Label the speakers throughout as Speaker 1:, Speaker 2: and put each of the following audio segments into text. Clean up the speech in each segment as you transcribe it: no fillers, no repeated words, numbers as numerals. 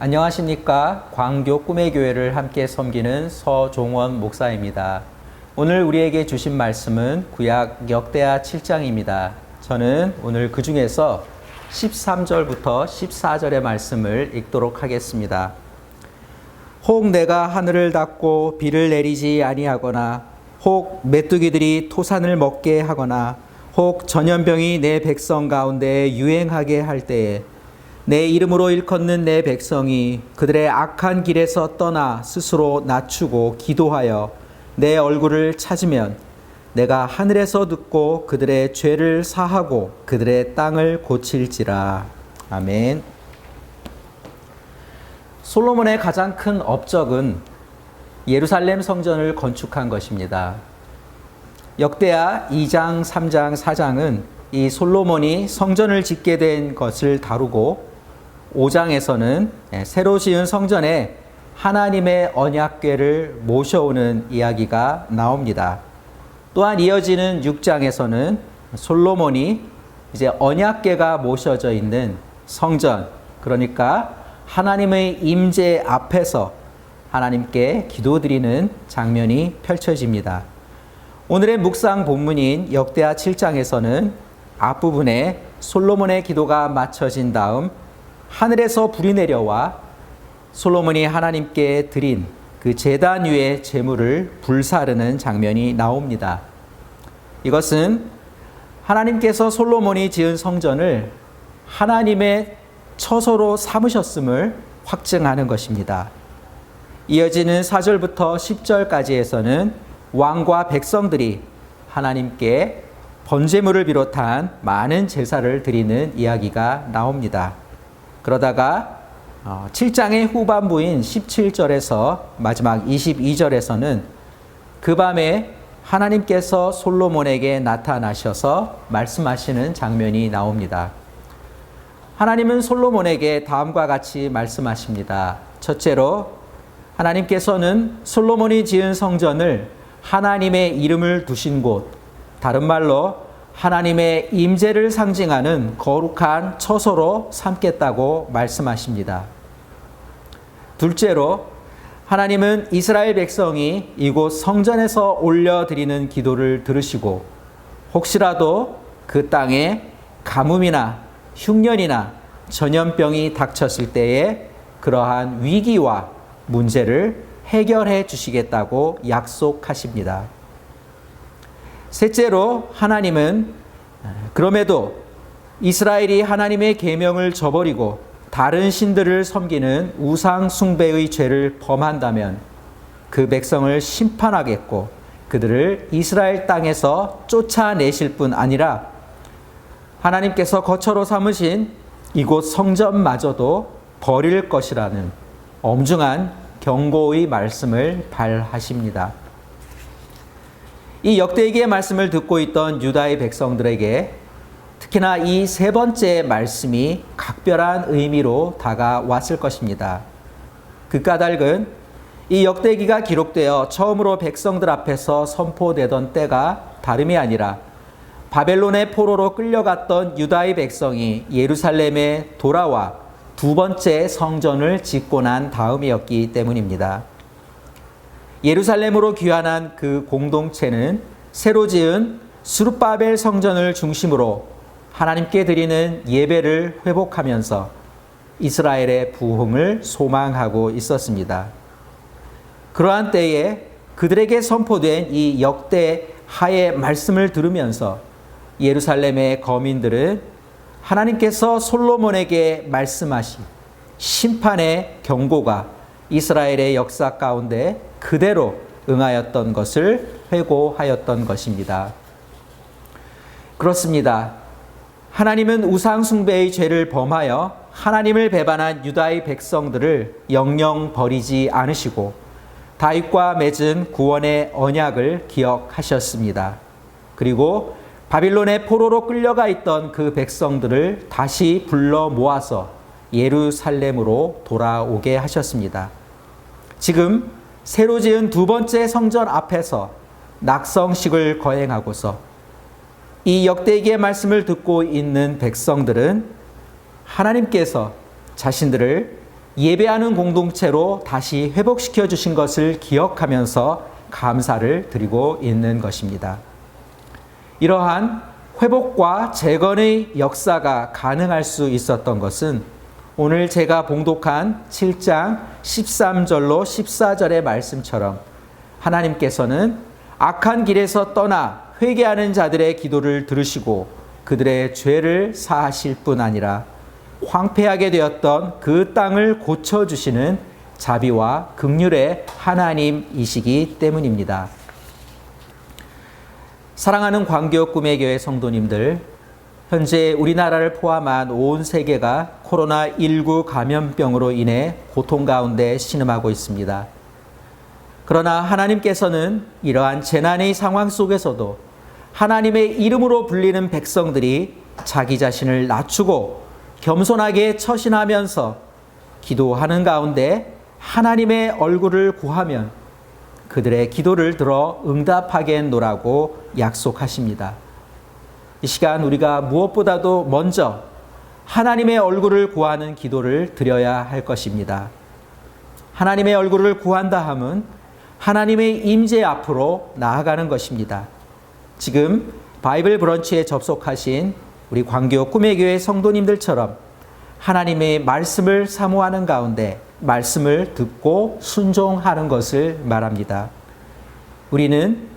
Speaker 1: 안녕하십니까. 광교 꿈의 교회를 함께 섬기는 서종원 목사입니다. 오늘 우리에게 주신 말씀은 구약 역대하 7장입니다. 저는 오늘 그 중에서 13절부터 14절의 말씀을 읽도록 하겠습니다. 혹 내가 하늘을 닫고 비를 내리지 아니하거나 혹 메뚜기들이 토산을 먹게 하거나 혹 전염병이 내 백성 가운데 유행하게 할 때에 내 이름으로 일컫는 내 백성이 그들의 악한 길에서 떠나 스스로 낮추고 기도하여 내 얼굴을 찾으면 내가 하늘에서 듣고 그들의 죄를 사하고 그들의 땅을 고칠지라. 아멘. 솔로몬의 가장 큰 업적은 예루살렘 성전을 건축한 것입니다. 역대하 2장, 3장, 4장은 이 솔로몬이 성전을 짓게 된 것을 다루고 5장에서는 새로 지은 성전에 하나님의 언약궤를 모셔오는 이야기가 나옵니다. 또한 이어지는 6장에서는 솔로몬이 이제 언약궤가 모셔져 있는 성전, 그러니까 하나님의 임재 앞에서 하나님께 기도드리는 장면이 펼쳐집니다. 오늘의 묵상 본문인 역대하 7장에서는 앞부분에 솔로몬의 기도가 마쳐진 다음 하늘에서 불이 내려와 솔로몬이 하나님께 드린 그 제단 위의 제물을 불사르는 장면이 나옵니다. 이것은 하나님께서 솔로몬이 지은 성전을 하나님의 처소로 삼으셨음을 확증하는 것입니다. 이어지는 4절부터 10절까지에서는 왕과 백성들이 하나님께 번제물을 비롯한 많은 제사를 드리는 이야기가 나옵니다. 그러다가 7장의 후반부인 17절에서 마지막 22절에서는 그 밤에 하나님께서 솔로몬에게 나타나셔서 말씀하시는 장면이 나옵니다. 하나님은 솔로몬에게 다음과 같이 말씀하십니다. 첫째로 하나님께서는 솔로몬이 지은 성전을 하나님의 이름을 두신 곳, 다른 말로 하나님의 임재를 상징하는 거룩한 처소로 삼겠다고 말씀하십니다. 둘째로 하나님은 이스라엘 백성이 이곳 성전에서 올려드리는 기도를 들으시고 혹시라도 그 땅에 가뭄이나 흉년이나 전염병이 닥쳤을 때에 그러한 위기와 문제를 해결해 주시겠다고 약속하십니다. 셋째로 하나님은 그럼에도 이스라엘이 하나님의 계명을 저버리고 다른 신들을 섬기는 우상 숭배의 죄를 범한다면 그 백성을 심판하겠고 그들을 이스라엘 땅에서 쫓아내실 뿐 아니라 하나님께서 거처로 삼으신 이곳 성전마저도 버릴 것이라는 엄중한 경고의 말씀을 발하십니다. 이 역대기의 말씀을 듣고 있던 유다의 백성들에게 특히나 이 세 번째 말씀이 각별한 의미로 다가왔을 것입니다. 그 까닭은 이 역대기가 기록되어 처음으로 백성들 앞에서 선포되던 때가 다름이 아니라 바벨론의 포로로 끌려갔던 유다의 백성이 예루살렘에 돌아와 두 번째 성전을 짓고 난 다음이었기 때문입니다. 예루살렘으로 귀환한 그 공동체는 새로 지은 스룹바벨 성전을 중심으로 하나님께 드리는 예배를 회복하면서 이스라엘의 부흥을 소망하고 있었습니다. 그러한 때에 그들에게 선포된 이 역대하의 말씀을 들으면서 예루살렘의 거민들은 하나님께서 솔로몬에게 말씀하신 심판의 경고가 이스라엘의 역사 가운데 그대로 응하였던 것을 회고하였던 것입니다. 그렇습니다. 하나님은 우상 숭배의 죄를 범하여 하나님을 배반한 유다의 백성들을 영영 버리지 않으시고 다윗과 맺은 구원의 언약을 기억하셨습니다. 그리고 바빌론의 포로로 끌려가 있던 그 백성들을 다시 불러 모아서 예루살렘으로 돌아오게 하셨습니다. 지금 새로 지은 두 번째 성전 앞에서 낙성식을 거행하고서 이 역대기의 말씀을 듣고 있는 백성들은 하나님께서 자신들을 예배하는 공동체로 다시 회복시켜 주신 것을 기억하면서 감사를 드리고 있는 것입니다. 이러한 회복과 재건의 역사가 가능할 수 있었던 것은 오늘 제가 봉독한 7장 13절로 14절의 말씀처럼 하나님께서는 악한 길에서 떠나 회개하는 자들의 기도를 들으시고 그들의 죄를 사하실 뿐 아니라 황폐하게 되었던 그 땅을 고쳐주시는 자비와 긍휼의 하나님이시기 때문입니다. 사랑하는 광교 꿈의 교회 성도님들, 현재 우리나라를 포함한 온 세계가 코로나19 감염병으로 인해 고통 가운데 신음하고 있습니다. 그러나 하나님께서는 이러한 재난의 상황 속에서도 하나님의 이름으로 불리는 백성들이 자기 자신을 낮추고 겸손하게 처신하면서 기도하는 가운데 하나님의 얼굴을 구하면 그들의 기도를 들어 응답하겠노라고 약속하십니다. 이 시간 우리가 무엇보다도 먼저 하나님의 얼굴을 구하는 기도를 드려야 할 것입니다. 하나님의 얼굴을 구한다 함은 하나님의 임재 앞으로 나아가는 것입니다. 지금 바이블 브런치에 접속하신 우리 광교 꿈의 교회 성도님들처럼 하나님의 말씀을 사모하는 가운데 말씀을 듣고 순종하는 것을 말합니다. 우리는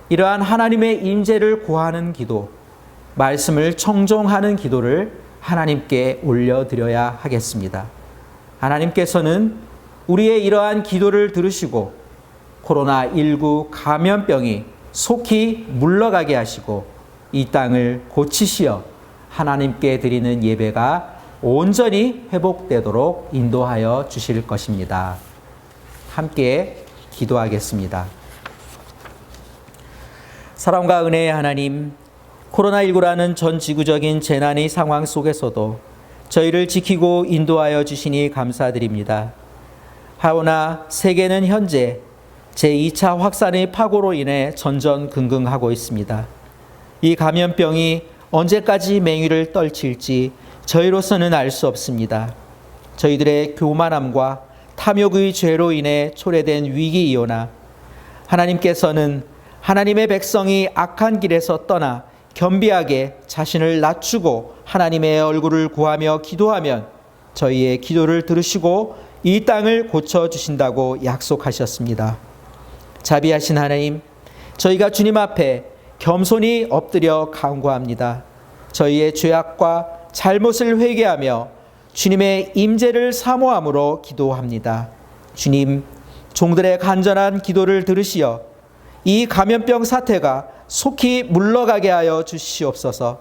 Speaker 1: 이러한 하나님의 임재를 구하는 기도, 말씀을 청종하는 기도를 하나님께 올려드려야 하겠습니다. 하나님께서는 우리의 이러한 기도를 들으시고 코로나19 감염병이 속히 물러가게 하시고 이 땅을 고치시어 하나님께 드리는 예배가 온전히 회복되도록 인도하여 주실 것입니다. 함께 기도하겠습니다. 사랑과 은혜의 하나님, 코로나19라는 전 지구적인 재난의 상황 속에서도 저희를 지키고 인도하여 주시니 감사드립니다. 하오나 세계는 현재 제2차 확산의 파고로 인해 전전긍긍하고 있습니다. 이 감염병이 언제까지 맹위를 떨칠지 저희로서는 알 수 없습니다. 저희들의 교만함과 탐욕의 죄로 인해 초래된 위기이오나 하나님께서는 하나님의 백성이 악한 길에서 떠나 겸비하게 자신을 낮추고 하나님의 얼굴을 구하며 기도하면 저희의 기도를 들으시고 이 땅을 고쳐주신다고 약속하셨습니다. 자비하신 하나님, 저희가 주님 앞에 겸손히 엎드려 간구합니다. 저희의 죄악과 잘못을 회개하며 주님의 임재를 사모함으로 기도합니다. 주님, 종들의 간절한 기도를 들으시어 이 감염병 사태가 속히 물러가게 하여 주시옵소서.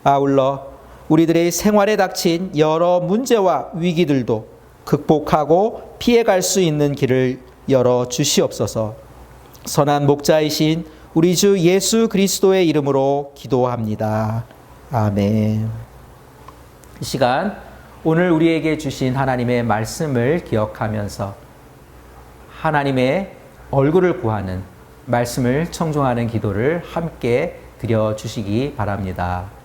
Speaker 1: 아울러 우리들의 생활에 닥친 여러 문제와 위기들도 극복하고 피해갈 수 있는 길을 열어 주시옵소서. 선한 목자이신 우리 주 예수 그리스도의 이름으로 기도합니다. 아멘. 이 시간 오늘 우리에게 주신 하나님의 말씀을 기억하면서 하나님의 얼굴을 구하는 말씀을 청종하는 기도를 함께 드려주시기 바랍니다.